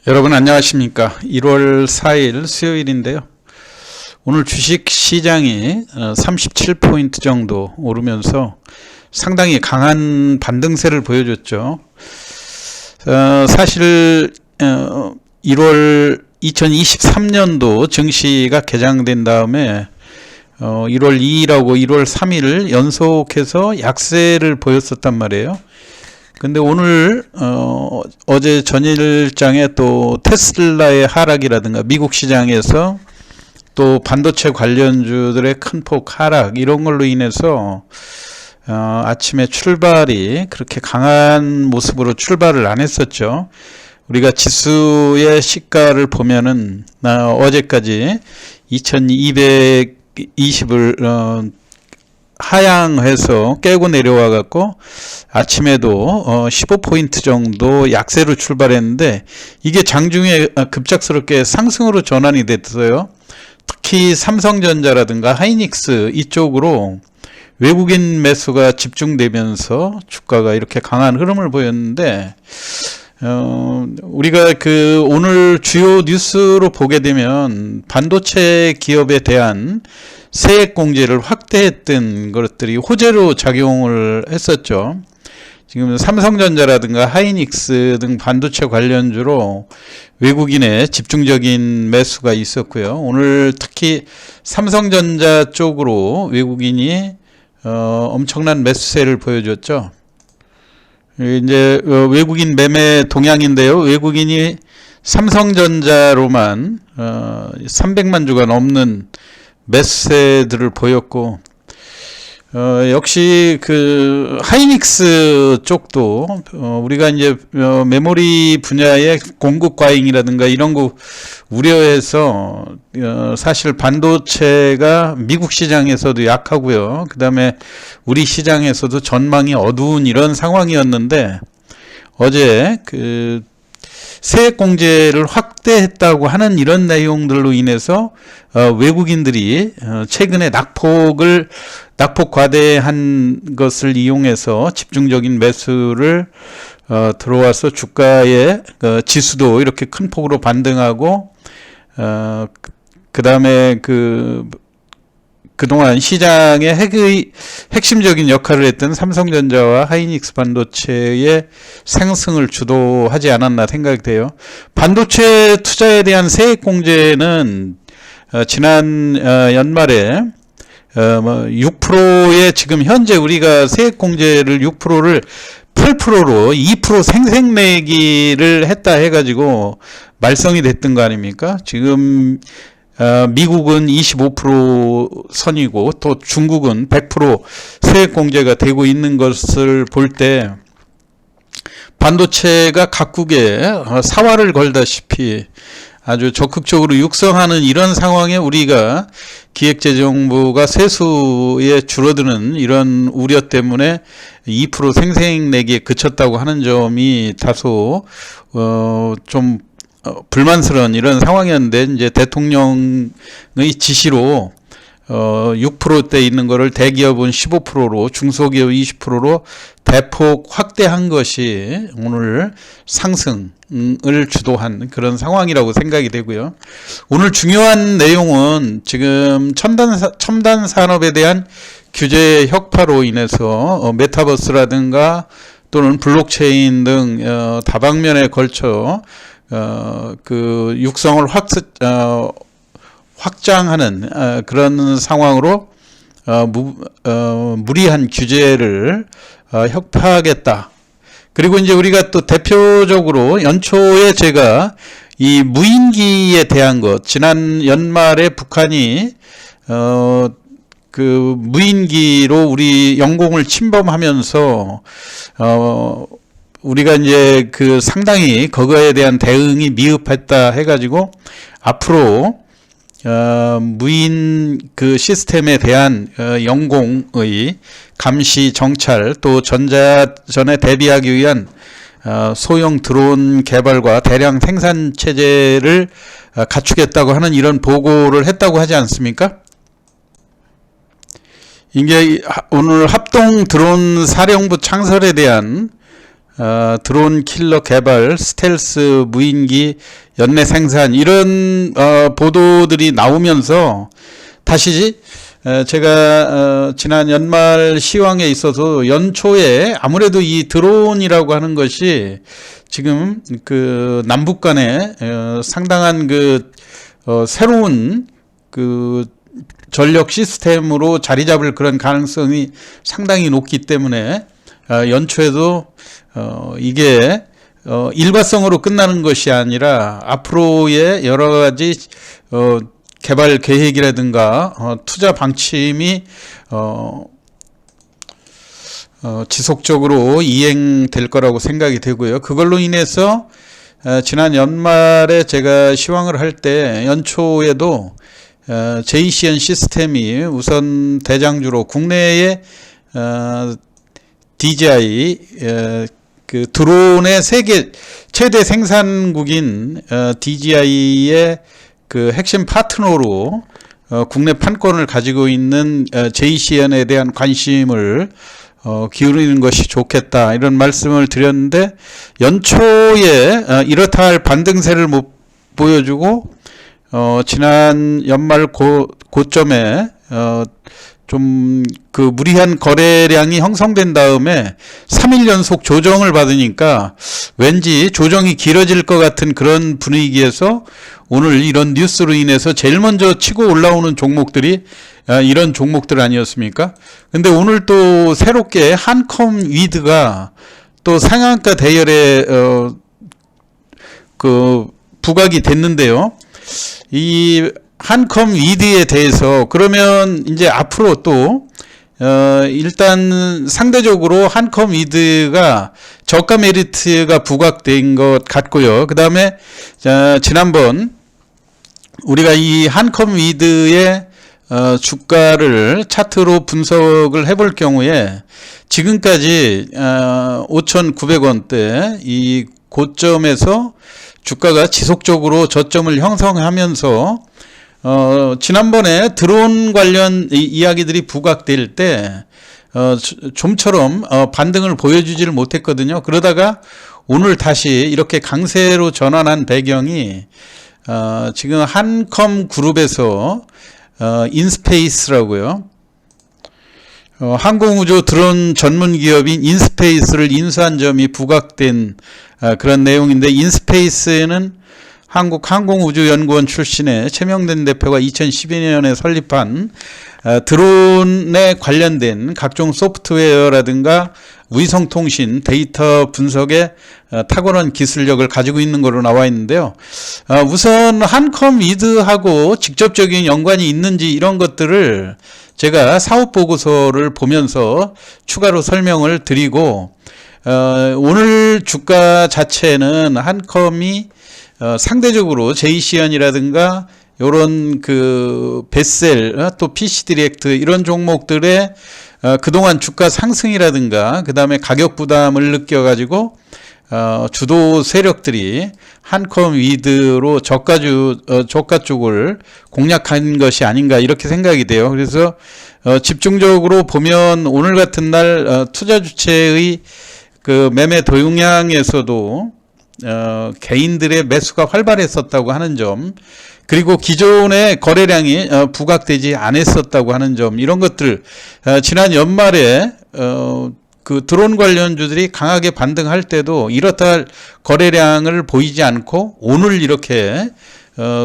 여러분 안녕하십니까. 1월 4일 수요일인데요. 오늘 주식 시장이 37포인트 정도 오르면서 상당히 강한 반등세를 보여줬죠. 사실 1월 2023년도 증시가 개장된 다음에 1월 2일하고 1월 3일 연속해서 약세를 보였었단 말이에요. 근데 오늘 어제 전일장에 또 테슬라의 하락이라든가 미국 시장에서 또 반도체 관련주들의 큰 폭 하락 이런 걸로 인해서 아침에 출발이 그렇게 강한 모습으로 출발을 안 했었죠. 우리가 지수의 시가를 보면은 어제까지 2220을 하향해서 깨고 내려와 갖고 아침에도 15포인트 정도 약세로 출발했는데 이게 장중에 급작스럽게 상승으로 전환이 됐어요. 특히 삼성전자라든가 하이닉스 이쪽으로 외국인 매수가 집중되면서 주가가 이렇게 강한 흐름을 보였는데 우리가 오늘 주요 뉴스로 보게 되면 반도체 기업에 대한 세액 공제를 확대했던 것들이 호재로 작용을 했었죠. 지금 삼성전자라든가 하이닉스 등 반도체 관련주로 외국인의 집중적인 매수가 있었고요. 오늘 특히 삼성전자 쪽으로 외국인이 엄청난 매수세를 보여줬죠. 이제 외국인 매매 동향인데요. 외국인이 삼성전자로만 300만 주가 넘는 매수세들을 보였고 역시 하이닉스 쪽도 우리가 이제 메모리 분야의 공급 과잉이라든가 이런 거 우려해서 사실 반도체가 미국 시장에서도 약하고요. 그다음에 우리 시장에서도 전망이 어두운 이런 상황이었는데 어제 세액 공제를 확대했다고 하는 이런 내용들로 인해서 외국인들이 최근에 낙폭 과대한 것을 이용해서 집중적인 매수를 들어와서 주가의 지수도 이렇게 큰 폭으로 반등하고 그다음에 그동안 시장의 핵심적인 역할을 했던 삼성전자와 하이닉스 반도체의 상승을 주도하지 않았나 생각이 돼요. 반도체 투자에 대한 세액 공제는 지난 연말에 6%의 지금 현재 우리가 세액 공제를 6%를 8%로 2% 생색내기를 했다 해가지고 말썽이 됐던 거 아닙니까? 지금 미국은 25% 선이고 또 중국은 100% 세액 공제가 되고 있는 것을 볼 때 반도체가 각국에 사활을 걸다시피 아주 적극적으로 육성하는 이런 상황에 우리가 기획재정부가 세수에 줄어드는 이런 우려 때문에 2% 생색내기에 그쳤다고 하는 점이 다소 좀 불만스러운 이런 상황이었는데 이제 대통령의 지시로 6%대 있는 거를 대기업은 15%로 중소기업 20%로 대폭 확대한 것이 오늘 상승을 주도한 그런 상황이라고 생각이 되고요. 오늘 중요한 내용은 지금 첨단 산업에 대한 규제 혁파로 인해서 메타버스라든가 또는 블록체인 등 다방면에 걸쳐 육성을 확장하는 그런 상황으로 무리한 규제를 혁파하겠다. 그리고 이제 우리가 또 대표적으로 연초에 제가 이 무인기에 대한 것, 지난 연말에 북한이 무인기로 우리 영공을 침범하면서 우리가 이제 상당히 그거에 대한 대응이 미흡했다 해가지고 앞으로 무인 시스템에 대한 영공의 감시 정찰 또 전자전에 대비하기 위한 소형 드론 개발과 대량 생산 체제를 갖추겠다고 하는 이런 보고를 했다고 하지 않습니까? 이게 오늘 합동 드론 사령부 창설에 대한 드론 킬러 개발, 스텔스 무인기 연내 생산 이런 보도들이 나오면서 다시 제가 지난 연말 시황에 있어서 연초에 아무래도 이 드론이라고 하는 것이 지금 그 남북 간에 상당한 그 새로운 그 전력 시스템으로 자리 잡을 그런 가능성이 상당히 높기 때문에 연초에도 이게 일과성으로 끝나는 것이 아니라 앞으로의 여러 가지 개발 계획이라든가 투자 방침이 지속적으로 이행될 거라고 생각이 되고요. 그걸로 인해서 지난 연말에 제가 시황을 할 때 연초에도 JCN 시스템이 우선 대장주로 국내에 DJI 그 드론의 세계 최대 생산국인 DJI의 그 핵심 파트너로 국내 판권을 가지고 있는 JCN에 대한 관심을 기울이는 것이 좋겠다 이런 말씀을 드렸는데 연초에 이렇다 할 반등세를 못 보여주고 지난 연말 고점에 좀 그 무리한 거래량이 형성된 다음에 3일 연속 조정을 받으니까 왠지 조정이 길어질 것 같은 그런 분위기에서 오늘 이런 뉴스로 인해서 제일 먼저 치고 올라오는 종목들이 이런 종목들 아니었습니까? 근데 오늘 또 새롭게 한컴 위드가 또 상한가 대열에 그 부각이 됐는데요. 이 한컴 위드에 대해서 그러면 이제 앞으로 또 일단 상대적으로 한컴 위드가 저가 메리트가 부각된 것 같고요. 그 다음에 지난번 우리가 이 한컴 위드의 주가를 차트로 분석을 해볼 경우에 지금까지 5,900원대 이 고점에서 주가가 지속적으로 저점을 형성하면서 지난번에 드론 관련 이야기들이 부각될 때 좀처럼 반등을 보여주지를 못했거든요. 그러다가 오늘 다시 이렇게 강세로 전환한 배경이 지금 한컴 그룹에서 인스페이스라고요. 항공우주 드론 전문 기업인 인스페이스를 인수한 점이 부각된 그런 내용인데, 인스페이스는 한국항공우주연구원 출신의 최명된 대표가 2012년에 설립한 드론에 관련된 각종 소프트웨어라든가 위성통신, 데이터 분석에 탁월한 기술력을 가지고 있는 것으로 나와 있는데요. 우선 한컴 위드하고 직접적인 연관이 있는지 이런 것들을 제가 사업보고서를 보면서 추가로 설명을 드리고, 오늘 주가 자체는 한컴이 상대적으로 JCN이라든가 요런 그 베셀 또 PC 디렉트 이런 종목들의 그동안 주가 상승이라든가 그 다음에 가격 부담을 느껴가지고 주도 세력들이 한컴 위드로 저가 쪽을 공략한 것이 아닌가 이렇게 생각이 돼요. 그래서 집중적으로 보면 오늘 같은 날 투자 주체의 그 매매 동향에서도 개인들의 매수가 활발했었다고 하는 점, 그리고 기존의 거래량이 부각되지 않았었다고 하는 점, 이런 것들 지난 연말에 그 드론 관련주들이 강하게 반등할 때도 이렇다 할 거래량을 보이지 않고 오늘 이렇게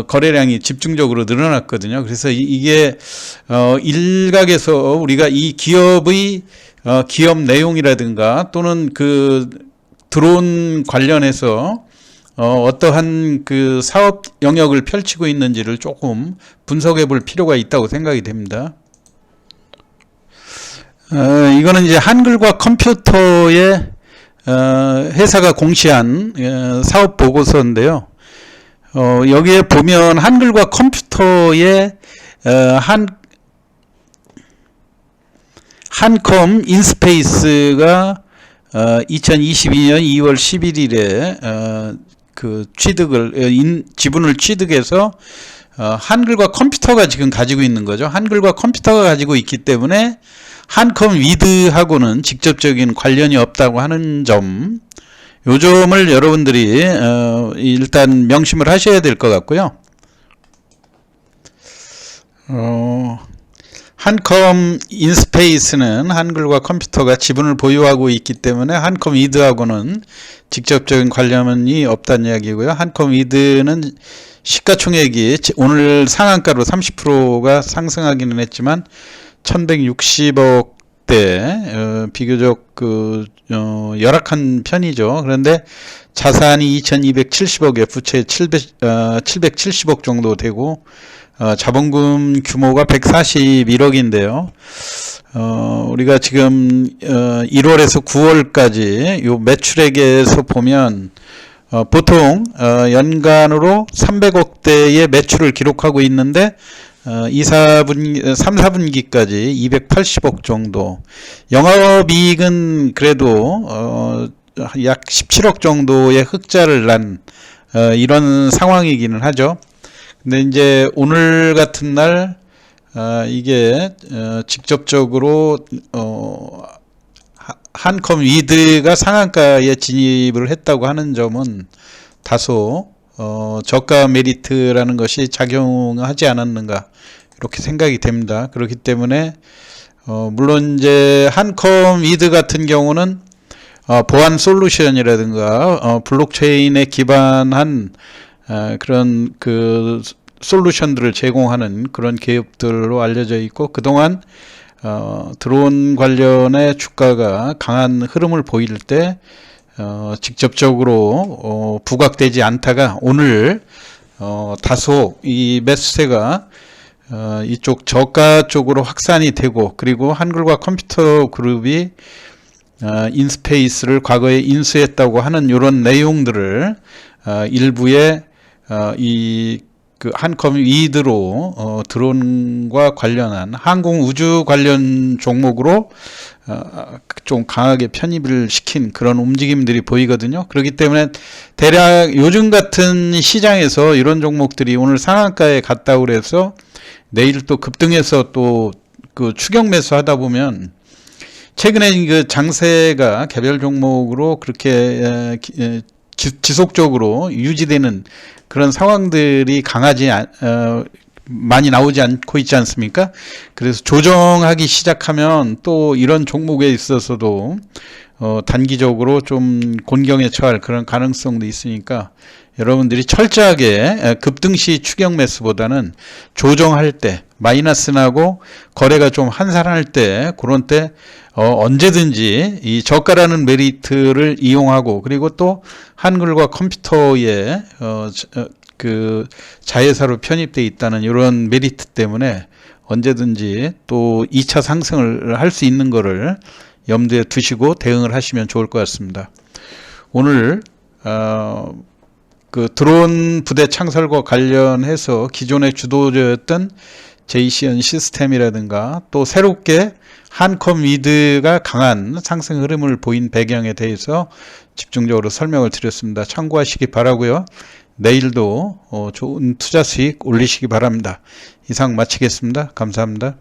거래량이 집중적으로 늘어났거든요. 그래서 이게 일각에서 우리가 이 기업의 기업 내용이라든가 또는 그 드론 관련해서 어떠한 그 사업 영역을 펼치고 있는지를 조금 분석해 볼 필요가 있다고 생각이 됩니다. 이거는 이제 한글과 컴퓨터의 회사가 공시한 사업 보고서인데요. 여기에 보면 한글과 컴퓨터의 한컴 인스페이스가 2022년 2월 11일에 그 지분을 취득해서 한글과 컴퓨터가 지금 가지고 있는 거죠. 한글과 컴퓨터가 가지고 있기 때문에 한컴 위드하고는 직접적인 관련이 없다고 하는 점, 요 점을 여러분들이 일단 명심을 하셔야 될 것 같고요. 한컴 인스페이스는 한글과 컴퓨터가 지분을 보유하고 있기 때문에 한컴 위드하고는 직접적인 관련이 없다는 이야기고요. 한컴 위드는 시가총액이 오늘 상한가로 30%가 상승하기는 했지만 1160억대 비교적 열악한 편이죠. 그런데 자산이 2270억에 부채 770억 정도 되고 자본금 규모가 141억인데요. 우리가 지금 1월에서 9월까지 요 매출액에서 보면 보통 연간으로 300억대의 매출을 기록하고 있는데 3, 4분기까지 280억 정도. 영업이익은 그래도 약 17억 정도의 흑자를 난 이런 상황이기는 하죠. 근데 이제 오늘 같은 날 이게 직접적으로 한컴 위드가 상한가에 진입을 했다고 하는 점은 다소 저가 메리트라는 것이 작용하지 않았는가 이렇게 생각이 됩니다. 그렇기 때문에 물론 이제 한컴 위드 같은 경우는 보안 솔루션이라든가 블록체인에 기반한 그런 그 솔루션들을 제공하는 그런 기업들로 알려져 있고, 그동안 드론 관련의 주가가 강한 흐름을 보일 때 직접적으로 부각되지 않다가 오늘 다소 이 매수세가 이쪽 저가 쪽으로 확산이 되고, 그리고 한글과 컴퓨터 그룹이 인스페이스를 과거에 인수했다고 하는 이런 내용들을 일부의 이 그 한컴 위드로 드론과 관련한 항공 우주 관련 종목으로 좀 강하게 편입을 시킨 그런 움직임들이 보이거든요. 그렇기 때문에 대략 요즘 같은 시장에서 이런 종목들이 오늘 상한가에 갔다고 그래서 내일 또 급등해서 또 그 추격 매수 하다 보면, 최근에 그 장세가 개별 종목으로 그렇게 지속적으로 유지되는 그런 상황들이 많이 나오지 않고 있지 않습니까? 그래서 조정하기 시작하면 또 이런 종목에 있어서도 단기적으로 좀 곤경에 처할 그런 가능성도 있으니까, 여러분들이 철저하게 급등시 추격 매수보다는 조정할 때, 마이너스 나고 거래가 좀 한산할 때, 그런 때 언제든지 이 저가라는 메리트를 이용하고, 그리고 또 한글과 컴퓨터에 그 자회사로 편입되어 있다는 이런 메리트 때문에 언제든지 또 2차 상승을 할 수 있는 거를 염두에 두시고 대응을 하시면 좋을 것 같습니다. 오늘 그 드론 부대 창설과 관련해서 기존의 주도주였던 제이시언 시스템이라든가 또 새롭게 한컴 위드가 강한 상승 흐름을 보인 배경에 대해서 집중적으로 설명을 드렸습니다. 참고하시기 바라고요. 내일도 좋은 투자 수익 올리시기 바랍니다. 이상 마치겠습니다. 감사합니다.